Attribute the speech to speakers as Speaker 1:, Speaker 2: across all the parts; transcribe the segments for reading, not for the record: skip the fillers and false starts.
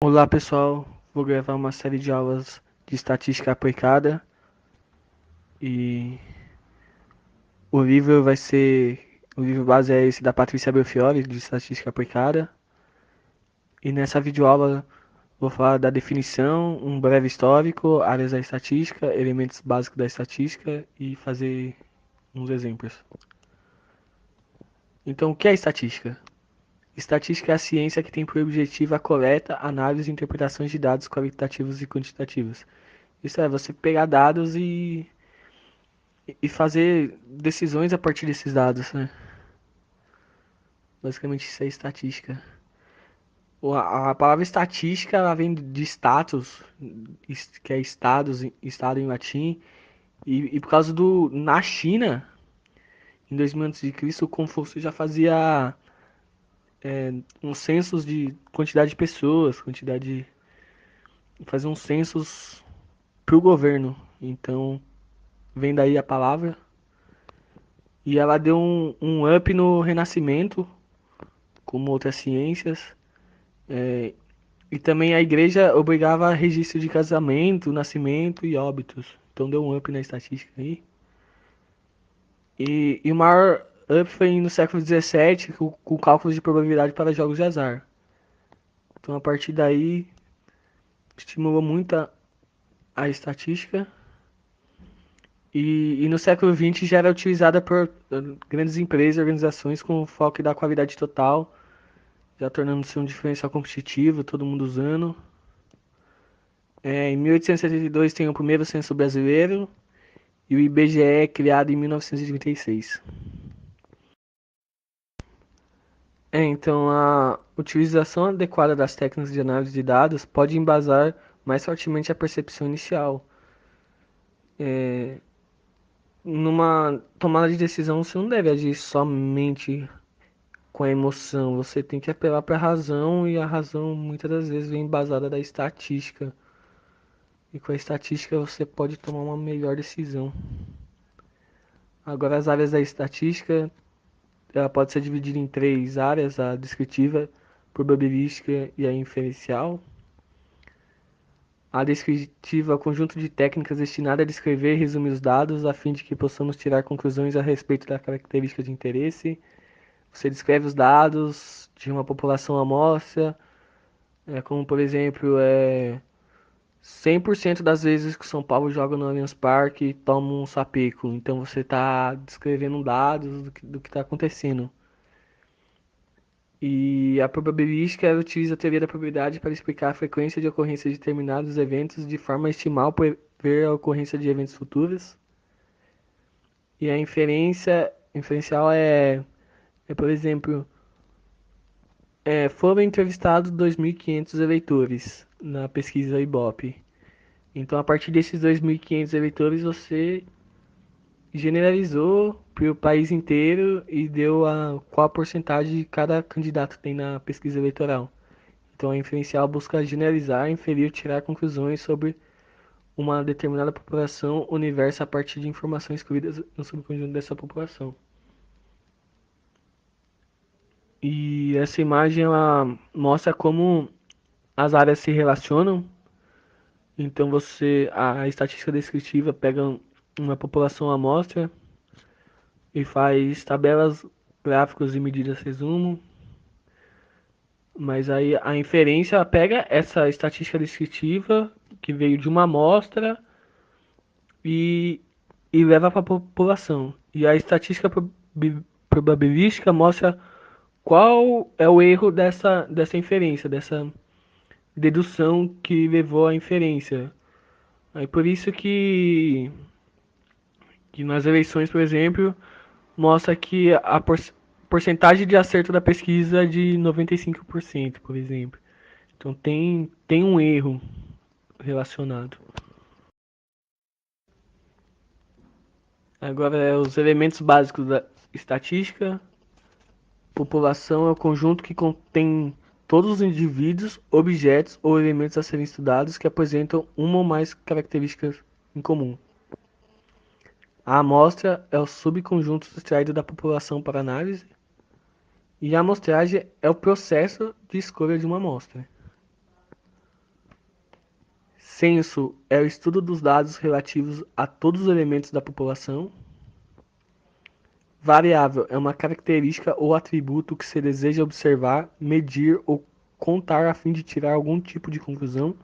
Speaker 1: Olá pessoal, vou gravar uma série de aulas de estatística aplicada e o livro base é esse da Patrícia Belfiore, de estatística aplicada. E nessa videoaula vou falar da definição, um breve histórico, áreas da estatística, elementos básicos da estatística e fazer uns exemplos. Então, o que é estatística? Estatística é a ciência que tem por objetivo a coleta, análise e interpretações de dados qualitativos e quantitativos. Isso é você pegar dados e fazer decisões a partir desses dados, né? Basicamente isso é estatística. A palavra estatística ela vem de status, que é estado em latim, e por causa do na China, em 2000 a.C., o Confúcio já fazia uns censos de quantidade de pessoas, fazia uns censos pro governo. Então vem daí a palavra e ela deu um up no Renascimento, como outras ciências. E também a igreja obrigava registro de casamento, nascimento e óbitos. Então deu um up na estatística aí. E o maior up foi no século XVII, com cálculos de probabilidade para jogos de azar. Então a partir daí estimulou muito a estatística. E no século XX já era utilizada por grandes empresas e organizações com foco da qualidade total, já tornando-se um diferencial competitivo, todo mundo usando. Em 1872 tem o primeiro censo brasileiro, e o IBGE é criado em 1936. Então a utilização adequada das técnicas de análise de dados pode embasar mais fortemente a percepção inicial. Numa tomada de decisão, você não deve agir somente com a emoção, você tem que apelar para a razão e a razão muitas das vezes vem embasada da estatística. E com a estatística você pode tomar uma melhor decisão. Agora as áreas da estatística ela pode ser dividida em três áreas: a descritiva, probabilística e a inferencial. A descritiva é o conjunto de técnicas destinada a descrever e resumir os dados a fim de que possamos tirar conclusões a respeito da característica de interesse. Você descreve os dados de uma população amostra, como por exemplo, 100% das vezes que o São Paulo joga no Allianz Parque toma um sapeco. Então você está descrevendo dados do que está acontecendo. E a probabilística ela utiliza a teoria da probabilidade para explicar a frequência de ocorrência de determinados eventos de forma a estimar ou prever a ocorrência de eventos futuros. E a inferencial por exemplo, foram entrevistados 2.500 eleitores na pesquisa Ibope. Então, a partir desses 2.500 eleitores, você generalizou para o país inteiro e deu qual a porcentagem cada candidato tem na pesquisa eleitoral. Então, a inferencial busca generalizar, inferir, tirar conclusões sobre uma determinada população universo a partir de informações colhidas no subconjunto dessa população. E essa imagem ela mostra como as áreas se relacionam. Então, a estatística descritiva pega uma população amostra e faz tabelas, gráficos e medidas resumo. Mas aí a inferência pega essa estatística descritiva que veio de uma amostra e, e leva para a população. E a estatística probabilística mostra qual é o erro dessa inferência, dessa dedução que levou à inferência. Aí por isso que nas eleições, por exemplo, mostra que a porcentagem de acerto da pesquisa é de 95%, por exemplo. Então tem um erro relacionado. Agora, os elementos básicos da estatística. População é o conjunto que contém todos os indivíduos, objetos ou elementos a serem estudados que apresentam uma ou mais características em comum. A amostra é o subconjunto extraído da população para análise. E a amostragem é o processo de escolha de uma amostra. Censo é o estudo dos dados relativos a todos os elementos da população. Variável é uma característica ou atributo que se deseja observar, medir ou contar a fim de tirar algum tipo de conclusão.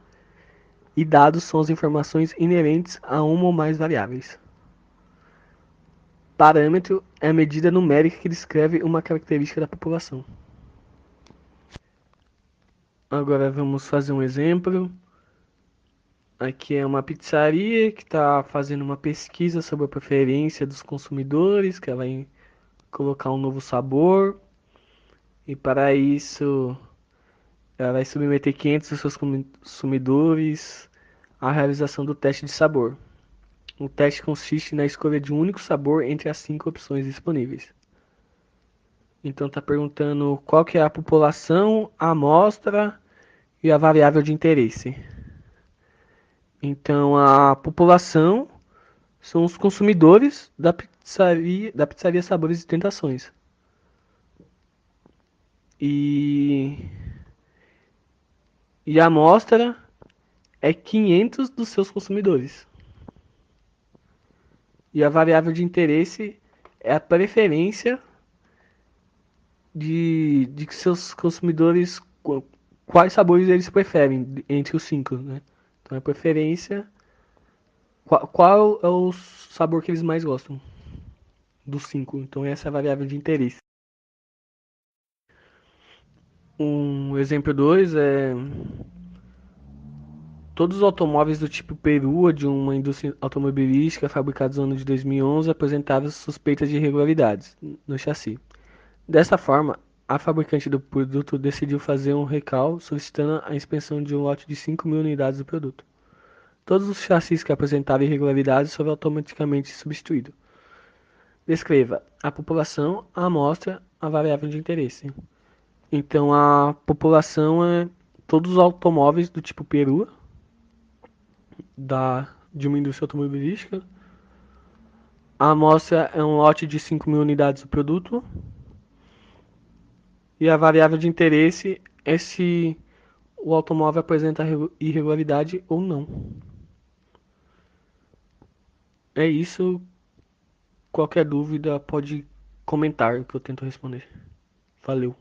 Speaker 1: E dados são as informações inerentes a uma ou mais variáveis. Parâmetro é a medida numérica que descreve uma característica da população. Agora vamos fazer um exemplo. Aqui é uma pizzaria que está fazendo uma pesquisa sobre a preferência dos consumidores, que ela vai colocar um novo sabor. E para isso, ela vai submeter 500 dos seus consumidores à realização do teste de sabor. O teste consiste na escolha de um único sabor entre as 5 opções disponíveis. Então está perguntando qual que é a população, a amostra e a variável de interesse. Então a população são os consumidores da pizzaria Sabores e Tentações. E, e a amostra é 500 dos seus consumidores. E a variável de interesse é a preferência de que seus consumidores, quais sabores eles preferem entre os 5, né? Então a preferência, qual é o sabor que eles mais gostam dos 5. Então essa é a variável de interesse. Um exemplo 2 é todos os automóveis do tipo Perua de uma indústria automobilística fabricados no ano de 2011 apresentavam suspeitas de irregularidades no chassi. Dessa forma, a fabricante do produto decidiu fazer um recall solicitando a inspeção de um lote de 5.000 unidades do produto. Todos os chassis que apresentavam irregularidades foram automaticamente substituídos. Descreva a população, a amostra, a variável de interesse. Então, a população é todos os automóveis do tipo Perua, de uma indústria automobilística. A amostra é um lote de 5.000 unidades do produto. E a variável de interesse é se o automóvel apresenta irregularidade ou não. É isso. Qualquer dúvida pode comentar que eu tento responder. Valeu.